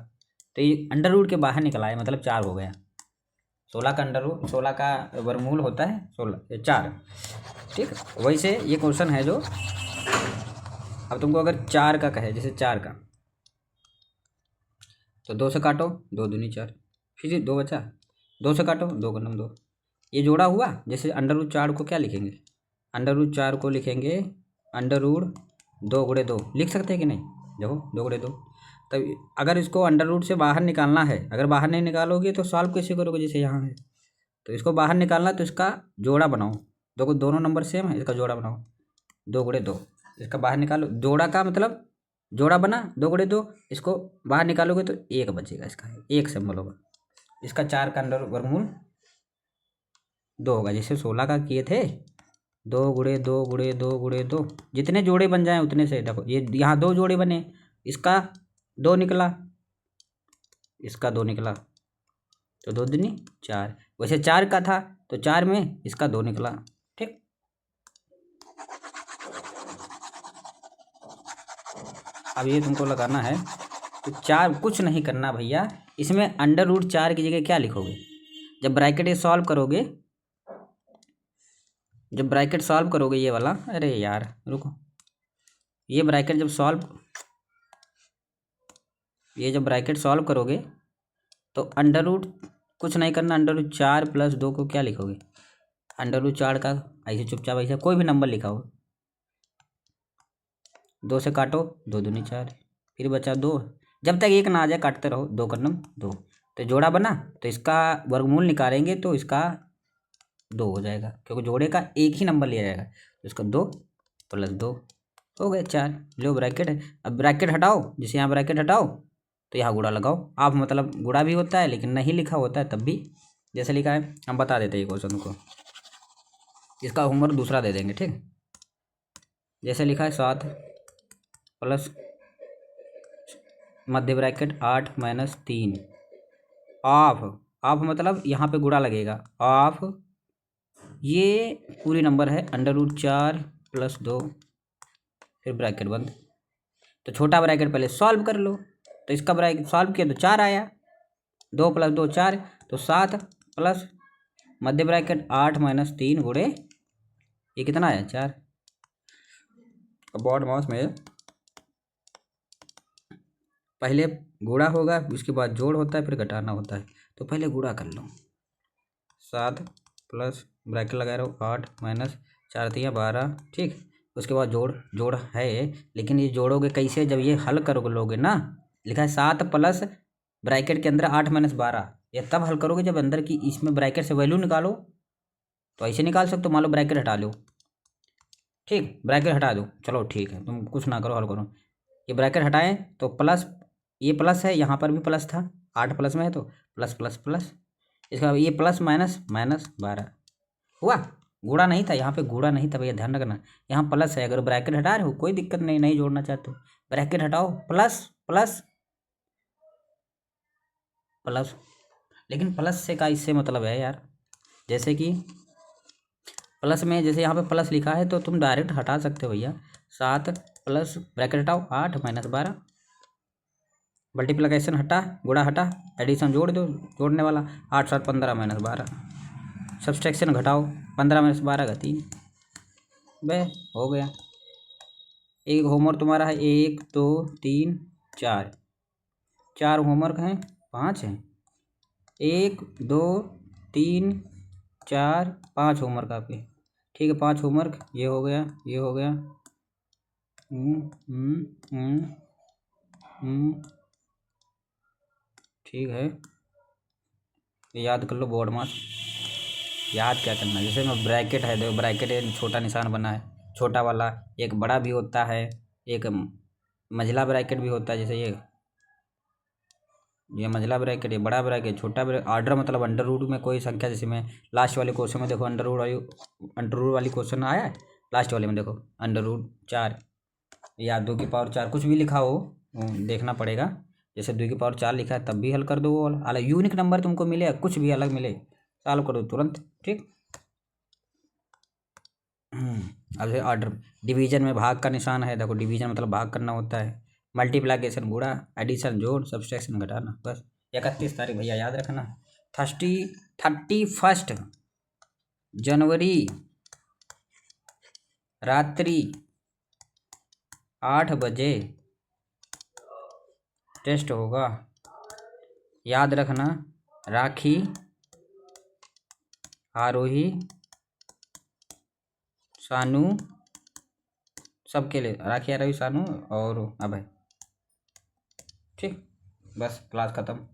Speaker 1: तो ये अंडर रूट के बाहर निकला है, मतलब 4 हो गया। 16 का अंडर रूट, 16 का वर्गमूल होता है 16 4। ठीक, वैसे ये क्वेश्चन है जो, अब तुमको अगर 4 का कहे, जैसे 4 का, तो 2 से काटो, 2 दूनी 4, फिर 2 बचा, 2 से काटो, 2 × 2, ये जोड़ा हुआ। जैसे अंडर रूट 4 को क्या लिखेंगे, अंडर रूट 4 को लिखेंगे अंडर रूट 2 × 2, लिख सकते हैं कि नहीं, देखो 2 × 2। तब अगर इसको अंडर रूट से बाहर निकालना है, अगर बाहर नहीं निकालोगे तो सॉल्व कैसे करोगे, जैसे यहाँ है, तो इसको बाहर निकालना, तो इसका जोड़ा बनाओ, देखो दोनों नंबर सेम है, इसका जोड़ा बनाओ, 2 × 2, इसका बाहर निकालो, जोड़ा का मतलब जोड़ा बना, 2 × 2, इसको बाहर निकालोगे तो 1 बचेगा, इसका 1 सिंबल होगा, इसका 4 का अंडर वर्गमूल 2 होगा। जैसे 16 का किए थे, 2 × 2 × 2 × 2, जितने जोड़े बन जाएँ उतने से, देखो ये यहाँ 2 जोड़े बने, इसका 2 निकला, इसका 2 निकला, तो 2 दूनी 4, वैसे 4 का था तो 4 में इसका 2 निकला। ठीक, अब ये तुमको लगाना है, तो 4 कुछ नहीं करना भैया, इसमें अंडर रूट 4 की जगह क्या लिखोगे, जब ब्रैकेट ये सॉल्व करोगे, जब ब्रैकेट सॉल्व करोगे ये वाला, अरे यार रुको, ये ब्रैकेट जब सॉल्व, ये जब ब्रैकेट सॉल्व करोगे तो अंडर रूट कुछ नहीं करना, अंडर रूट 4 + 2 को क्या लिखोगे, अंडर रूट 4 का ऐसे चुपचाप ऐसे कोई भी नंबर लिखा हो, 2 से काटो, 2 दूनी 4, फिर बचा 2, जब तक 1 ना आ जाए काटते रहो, 2 × 2, तो जोड़ा बना, तो इसका वर्गमूल निकालेंगे तो इसका 2 हो जाएगा, क्योंकि जोड़े का एक ही नंबर लिया जाएगा, तो इसका 2 + 2 हो गए 4। लो ब्रैकेट है, अब ब्रैकेट हटाओ, जैसे यहाँ ब्रैकेट हटाओ तो यहाँ गुणा लगाओ, आप मतलब गुणा भी होता है लेकिन नहीं लिखा होता है तब भी, जैसे लिखा है हम बता देते हैं क्वेश्चन को, इसका होमवर्क दूसरा दे देंगे। ठीक, जैसे लिखा है 7 plus Madhya bracket 8 - 3 of, of मतलब यहाँ पे गुणा लगेगा, ऑफ ये पूरी नंबर है अंडर रूट 4 + 2, फिर ब्रैकेट बंद, तो छोटा ब्रैकेट पहले सॉल्व कर लो, तो इसका ब्रैकेट सॉल्व किया तो 4 आया, 2 + 2 4, तो 7 प्लस मध्य ब्रैकेट 8 - 3 गुणे ये कितना आया 4। अब बॉड माउस में पहले गुणा होगा, उसके बाद जोड़ होता है, फिर घटाना होता है, तो पहले गुणा कर लो, 7 प्लस ब्रैकेट लगा रहा हूँ 8 - 4 × 12, ठीक, उसके बाद जोड़ है, लेकिन ये जोड़ोगे कैसे, जब ये हल करोगे लोगे ना, लिखा है 7 प्लस ब्रैकेट के अंदर 8 - 12, ये तब हल करोगे जब अंदर की इसमें ब्रैकेट से वैल्यू निकालो, तो ऐसे निकाल सकते हो, मान लो ब्रैकेट हटा लो, ठीक, ब्रैकेट हटा दो, चलो ठीक है, तुम कुछ ना करो, हल करो, ये ब्रैकेट हटाएं तो प्लस, ये प्लस है, यहाँ पर भी प्लस था, 8 प्लस में है तो प्लस प्लस प्लस, इसका ये प्लस माइनस -12 हुआ, गुणा नहीं था, यहाँ पे गुणा नहीं था भैया, ध्यान रखना, यहाँ प्लस है, अगर ब्रैकेट हटा रहे हो कोई दिक्कत नहीं, नहीं जोड़ना चाहते हो ब्रैकेट हटाओ, प्लस प्लस प्लस, लेकिन प्लस से का इससे मतलब है यार, जैसे कि प्लस में जैसे यहाँ पे प्लस लिखा है तो तुम डायरेक्ट हटा सकते हो भैया। 7 प्लस ब्रैकेट हटाओ 8 माइनस 12, मल्टीप्लिकेशन हटा, गुणा हटा, एडिशन जोड़ दो, जोड़ने वाला 8 7 15 माइनस 12, सब्सट्रैक्शन घटाओ 15 माइनस 12 का 3, बे हो गया। एक होमवर्क तुम्हारा है 1 2 3 4, 4 होमवर्क हैं, 5 हैं, 1 2 3 4 5 होमवर्क आपके, ठीक है 5 होमवर्क, ये हो गया, ये हो गया। ठीक है, याद कर लो बोर्ड मास। याद क्या करना, जैसे मैं ब्रैकेट है, देखो ब्रैकेट एक छोटा निशान बना है, छोटा वाला, एक बड़ा भी होता है, एक मंझला ब्रैकेट भी होता है, जैसे ये मंझला ब्रैकेट, ये बड़ा ब्रैकेट, छोटा ब्रैकेट। ऑर्डर मतलब अंडर रूट में कोई संख्या, जैसे में लास्ट वाले क्वेश्चन में देखो अंडर रूट वाली क्वेश्चन आया है, लास्ट वाले में देखो अंडर रूट 4 या 2 की पावर 4 कुछ भी लिखा हो, देखना पड़ेगा। जैसे 2 की पावर 4 लिखा है तब भी हल कर दो, वो अलग यूनिक नंबर तुमको मिले, कुछ भी अलग मिले सॉल्व कर दो तुरंत, ठीक। अब ऑर्डर डिवीजन में भाग का निशान है, देखो डिवीजन मतलब भाग करना होता है, मल्टीप्लाइकेशन गुणा, एडिशन जोड़, सब्सट्रैक्शन घटाना, बस। 31 तारीख भैया याद रखना। 31 जनवरी रात्रि 8 बजे टेस्ट होगा, याद रखना। राखी, आरोही, सानू, सबके लिए राखी, आरोही, सानू और अभय, ठीक। बस क्लास ख़त्म।